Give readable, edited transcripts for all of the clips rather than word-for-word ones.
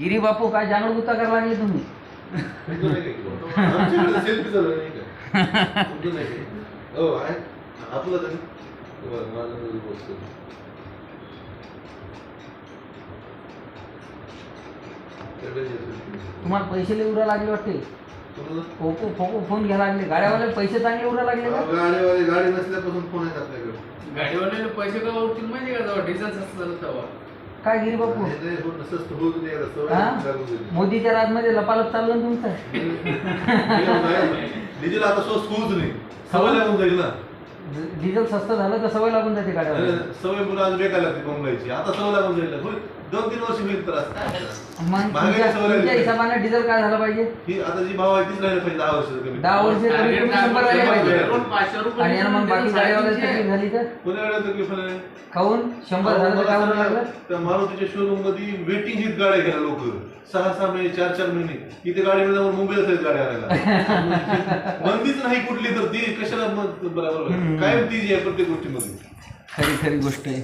गिरी बापू काय जांगड गुत्ता करायला लागले तुम्ही? तुम्हाला पैसे लई उरा लागले वाटते. फोको फोको फोन घ्यायला लागले. गाड्यावाले पैसे चांगले उरा लागले का? गाडीवाले गाडी नसल्यापासून फोन आहेत आपल्याकडे. गाडीवाल्याला पैसे का उरतील माहिती का? जेव्हा डिझेल स्वस्त झालं तेव्हा. काय गिरी बापू मोदीच्या राजमध्ये लपालप चालू ना तुमचं. डिझेल आता स्वस्त होऊच नाही, सवय लागून जाईल ना. डिझेल स्वस्त झालं तर सवय लागून जाते गाड्यावर. सवय मुलं आज बेकार लागते बंगलायची. आता सवय लागून जाईल. 2-3 वर्ष होईल त्रास. मग तुमच्या हिशोबाने डिझेल काय झालं पाहिजे? ही आता जी भाव आहे तीच राहिलं पाहिजे 10 वर्ष. 10 वर्ष कमी 100 राहिले पाहिजे. 500 आणि मग बाकी गाडीवाल्याची तकलीफ झाली तर कोणत्या गाड्या तकलीफ आहे? खाऊन 100 झालं तर काय होणार लागलं? त्या मारुतीच्या शोरूम मध्ये वेटिंग हीच गाड्या घ्यायला लोक 6-6 महिने 4-4 महिने इथे गाडी जाऊन मुंबईला आहेत गाड्या आणायला. बंदीच नाही कुठली तर ती कशाला बरोबर काय ती जी आहे प्रत्येक गोष्टीमध्ये. खरी गोष्ट आहे.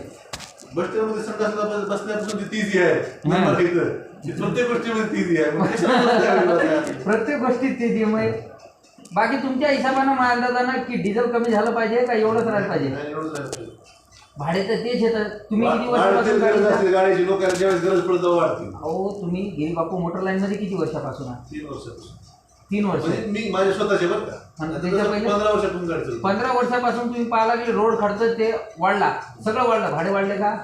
बस स्टँडमध्ये संडासला बसण्यापासून ती तीच आहे. प्रत्येक गोष्टीमध्ये तीच आहे. प्रत्येक गोष्टीत ते मग बाकी तुमच्या हिशोबानं मला अंदाजानं की डिझेल कमी झालं पाहिजे का एवढंच राहिलं पाहिजे? भाडे तर तेच येतं. तुम्ही किती वर्षापासून गाडीची लोकांना ज्यावेळेस गरज पडत वाढते. अहो तुम्ही गिरी बापू मोटर लाईन मध्ये किती वर्षापासून? 3 वर्षापासून. 3 वर्ष मी माझ्या स्वतःचे बरं का. 15 वर्षापासून गाडी. 15 वर्षापासून तुम्ही पाहायला लागले रोड खर्च ते वाढला, सगळं वाढलं. भाडे वाढले का?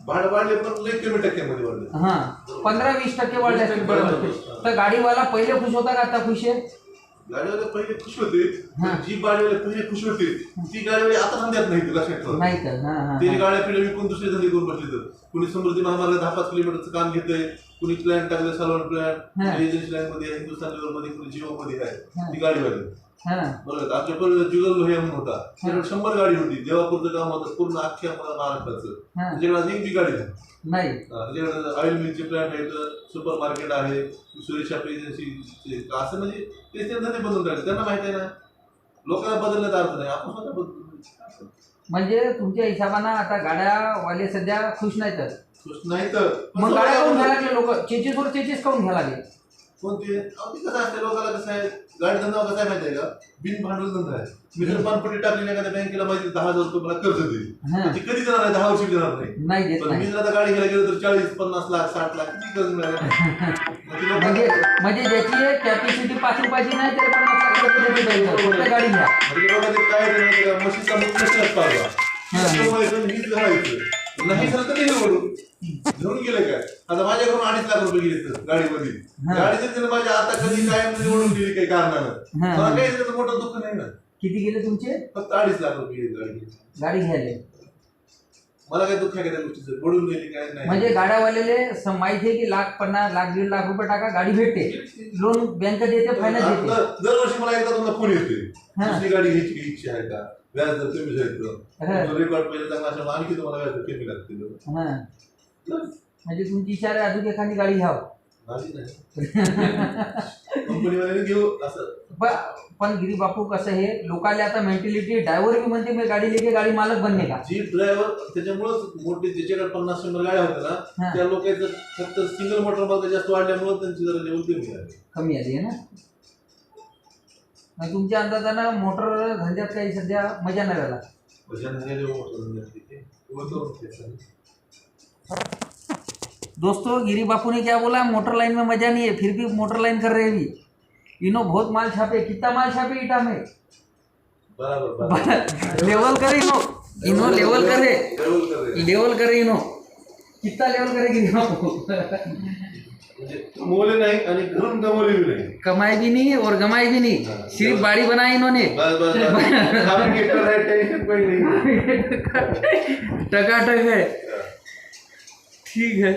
भाडे वाढले पण लई कमी टक्क्यामध्ये वाढले. 15-20% वाढले असतील बरोबर. तर गाडीवाला पहिले खुश होता का आता खुश आहे? गाडीवाले पहिले खुश होते. जी गाडीवाले पहिले खुश होते ती गाडीवाले आता धंद्यात नाही. लक्षात ठेवा नाही तर ते गाड्या पिढ्या विकून दुसरे धंदे करून बसले. तर कुणी समृद्धी महामार्ग 10-5 किलोमीटरचं काम घेतंय, कुणी प्लॅन टाकलं सलवन प्लॅन एजन्सी लाईन मध्ये, हिंदुस्थान लेवल मध्ये, कुणी जिओ मध्ये आहे. ती गाडीवाले बरोबर. आमच्या पूर्वी जुगल लोहिया म्हणून होता, त्याच्याकडे 100 गाडी होती. देवापूरचं काम होतं पूर्ण अख्ख्या महाराष्ट्राचं. त्याच्याकडे एक बी गाडी नाही. त्याच्याकडे ऑइल मिलचे प्लॅन्ट आहेत, सुपर मार्केट आहे, सुरेश एजन्सी. असं म्हणजे ते धंदे बदलून राहिले. त्यांना माहिती आहे ना लोकांना बदलण्याचा अर्थ नाही, आपण स्वतः बदलतो. म्हणजे तुमच्या हिशोबानं आता गाड्यावाले सध्या खुश नाही तर नाही तर मग गाड्या काऊन घ्यायला लागले लोक? चेचीसवर चेचीस काऊन घ्यायला लागले? कोणते कसं असते लोकांना कसं आहे गाडी धंदा कसा आहे माहिती आहे का? बिन भांडवल धंदा आहे. मी जर पानपट्टी टाकली नाही का त्या बँकेला माहिती 10,000 रुपये मला कर्ज देईल, ती कधी देणार नाही, 10 वर्ष देणार नाही. पण मी जर आता गाडी घ्यायला गेलो तर 40-50 लाख 60 लाख किती कर्ज मिळालं. म्हणजे ज्याची कॅपॅसिटी 5 रुपयाची नाही त्याला 50 लाख गाडी घ्या. म्हणजे लोकांचे काय मशीनचा मुख्य पाडवा हीच घालायचं नाही झालं तर नाही वडून घेऊन गेले काय. आता माझ्याकडून 2.5 लाख रुपये गेले गाडीमध्ये. गाडी माझ्या आता कधी काय ओढून गेली काही कारणानं. मला काही त्याचं मोठं दुःख नाही ना. किती गेले तुमचे? फक्त 2.5 लाख रुपये गाडी घ्यायला. मला काय दुःख आहे का त्या गोष्टीचं? ओढून गेली काय नाही. म्हणजे गाड्यावालेले माहिती आहे की 1,50,000 1,50,000 लाख रुपये टाका गाडी भेटते, लोन बँक देते, फायनान्स देते. दरवर्षी मला एकदा तुम्हाला फोन येते दुसरी गाडी घ्यायची काही इच्छा आहे का, व्याज दर कमी जायचं, रेकॉर्ड पहिले चांगला असल्यामुळे आणखी तुम्हाला व्याज दर कमी लागतील. म्हणजे तुमची इच्छा आहे अजून एखादी गाडी घ्यावं. कंपनीवाल्याने घेऊ असं. पण गिरी बापू कसं हे लोकांना आता मेंटॅलिटी ड्रायव्हर भी म्हणते मी गाडी लेके गाडी मालक बनणे का. जी ड्रायव्हर त्याच्यामुळेच मोठे ज्याच्याकडे 50-100 गाड्या होत्या ना त्या लोकांचं फक्त सिंगल मोटर मध्ये जास्त वाढल्यामुळे त्यांची जरा लेवल कमी आली आहे ना. तुमच्या अंदाजानं मोटर धंद्यात काही सध्या मजा नाही राहिला. दोस्तों गिरी बापू ने क्या बोला, मोटर लाइन में मजा नहीं है, फिर भी मोटर लाइन कर रहे भी. इनो बहुत माल छापे, कितना माल छापे ईटा में. लेवल करे इनो लेवल करे इनो कितना लेवल करे गिरी बापू. मोले नहीं आणि घरून गमवले भी नहीं, कमाई भी नहीं और गमाई भी नहीं, सिर्फ बाड़ी बनाई इन्होंने. टकाटक है. ठीक है.